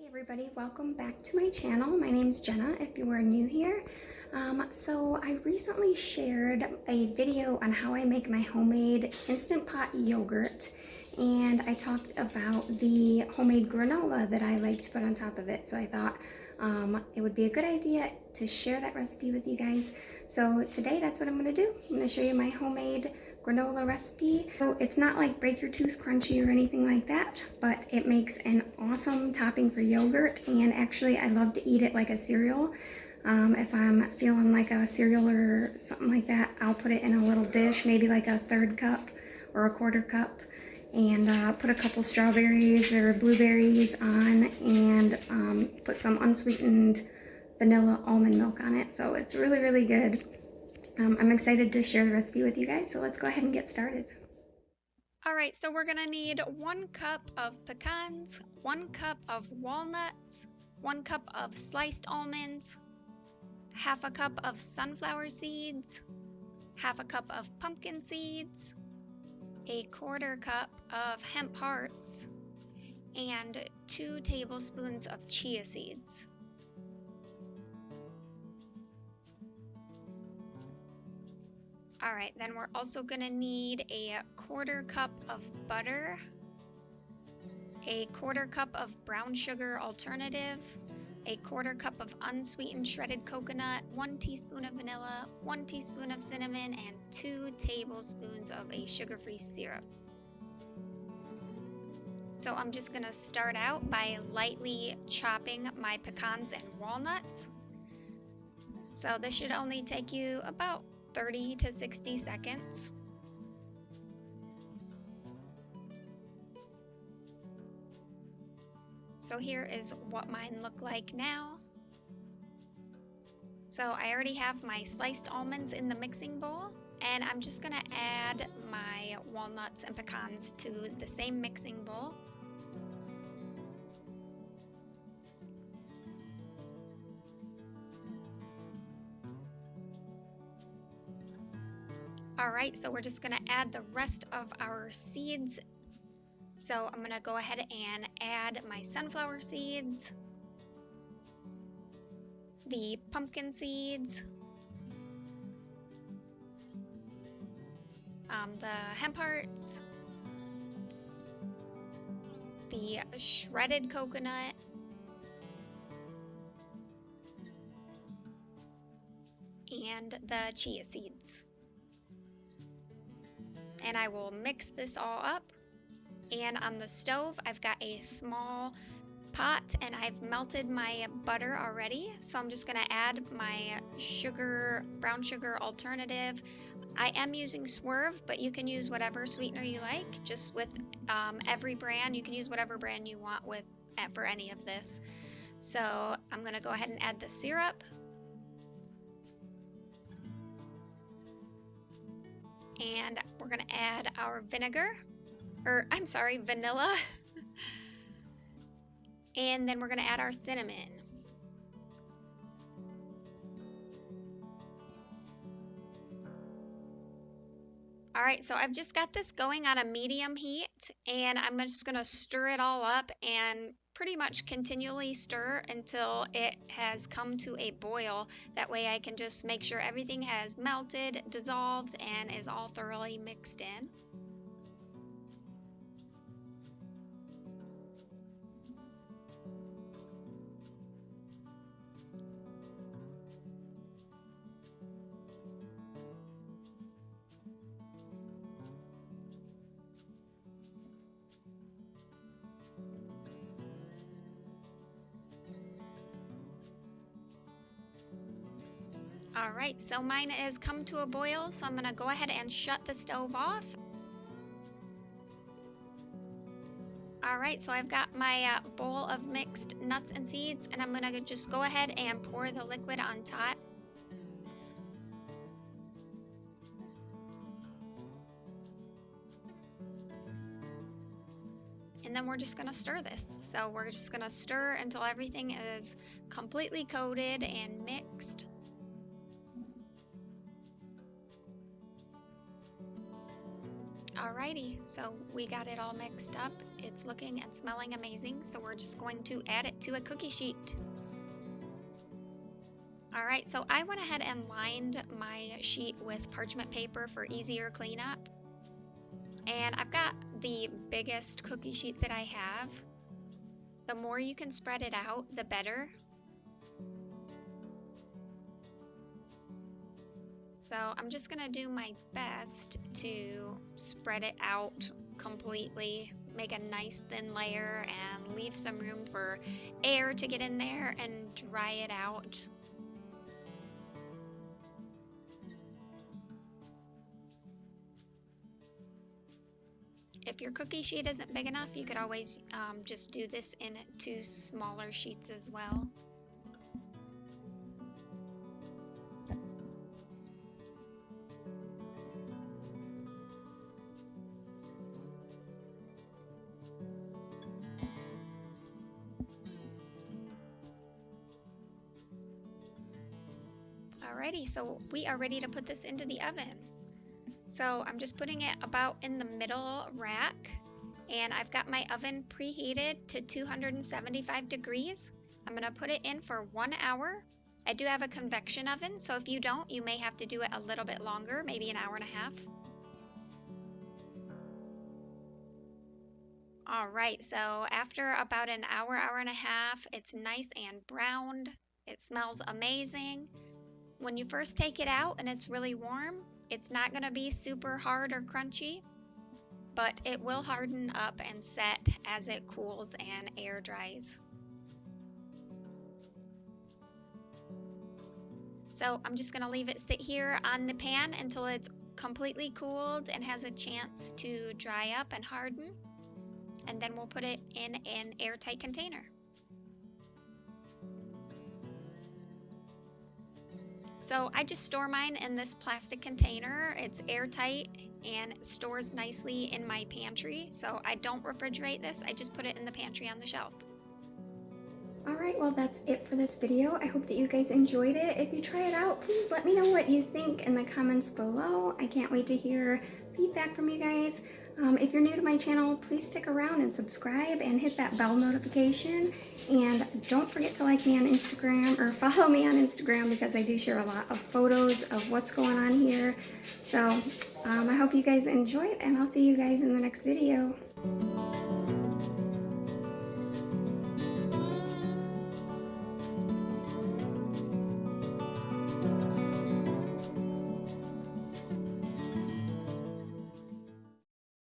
Everybody, welcome back to my channel. My name's Jenna if you are new here. So I recently shared a video on how I make my homemade Instant Pot yogurt, and I talked about the homemade granola that I like to put on top of it. So I thought it would be a good idea to share that recipe with you guys. So today that's what I'm going to do. I'm going to show you my homemade granola recipe. So it's not like break your tooth crunchy or anything like that, but it makes an awesome topping for yogurt, and actually I love to eat it like a cereal. If I'm feeling like a cereal or something like that, I'll put it in a little dish, maybe like a third cup or a quarter cup, and put a couple strawberries or blueberries on, and put some unsweetened vanilla almond milk on it. So it's really, really good. I'm excited to share the recipe with you guys, so let's go ahead and get started. All right, so we're gonna need 1 cup of pecans, 1 cup of walnuts, 1 cup of sliced almonds, half a cup of sunflower seeds, half a cup of pumpkin seeds, a quarter cup of hemp hearts, and 2 tablespoons of chia seeds. All right, then we're also gonna need a quarter cup of butter, a quarter cup of brown sugar alternative, a quarter cup of unsweetened shredded coconut, 1 teaspoon of vanilla, 1 teaspoon of cinnamon, and 2 tablespoons of a sugar-free syrup. So I'm just gonna start out by lightly chopping my pecans and walnuts. So this should only take you about 30 to 60 seconds. So here is what mine look like now. So I already have my sliced almonds in the mixing bowl, and I'm just gonna add my walnuts and pecans to the same mixing bowl. All right, so we're just gonna add the rest of our seeds. So I'm gonna go ahead and add my sunflower seeds, the pumpkin seeds, the hemp hearts, the shredded coconut, and the chia seeds. And I will mix this all up. And on the stove, I've got a small pot, and I've melted my butter already. So I'm just gonna add my sugar, brown sugar alternative. I am using Swerve, but you can use whatever sweetener you like. Just with every brand, you can use whatever brand you want with for any of this. So I'm gonna go ahead and add the syrup. And we're gonna add our vanilla. And then we're gonna add our cinnamon. All right, so I've just got this going on a medium heat, and I'm just gonna stir it all up and pretty much continually stir until it has come to a boil. That way I can just make sure everything has melted, dissolved, and is all thoroughly mixed in. All right, so mine has come to a boil, so I'm gonna go ahead and shut the stove off. All right, so I've got my bowl of mixed nuts and seeds, and I'm gonna just go ahead and pour the liquid on top. And then we're just gonna stir this. So we're just gonna stir until everything is completely coated and mixed. Alrighty, so we got it all mixed up. It's looking and smelling amazing, so we're just going to add it to a cookie sheet. Alright, so I went ahead and lined my sheet with parchment paper for easier cleanup. And I've got the biggest cookie sheet that I have. The more you can spread it out, the better. So I'm just gonna do my best to spread it out completely, make a nice thin layer and leave some room for air to get in there and dry it out. If your cookie sheet isn't big enough, you could always just do this in 2 smaller sheets as well. Alrighty, so we are ready to put this into the oven. So I'm just putting it about in the middle rack, and I've got my oven preheated to 275 degrees. I'm gonna put it in for 1 hour. I do have a convection oven, so if you don't, you may have to do it a little bit longer, maybe an hour and a half. All right, so after about an hour, hour and a half, it's nice and browned. It smells amazing. When you first take it out and it's really warm, it's not gonna be super hard or crunchy, but it will harden up and set as it cools and air dries. So I'm just gonna leave it sit here on the pan until it's completely cooled and has a chance to dry up and harden, and then we'll put it in an airtight container. So I just store mine in this plastic container. It's airtight and stores nicely in my pantry. So I don't refrigerate this. I just put it in the pantry on the shelf. Alright, well that's it for this video. I hope that you guys enjoyed it. If you try it out, please let me know what you think in the comments below. I can't wait to hear feedback from you guys. If you're new to my channel, please stick around and subscribe and hit that bell notification. And don't forget to like me on Instagram or follow me on Instagram, because I do share a lot of photos of what's going on here. So I hope you guys enjoy it, and I'll see you guys in the next video.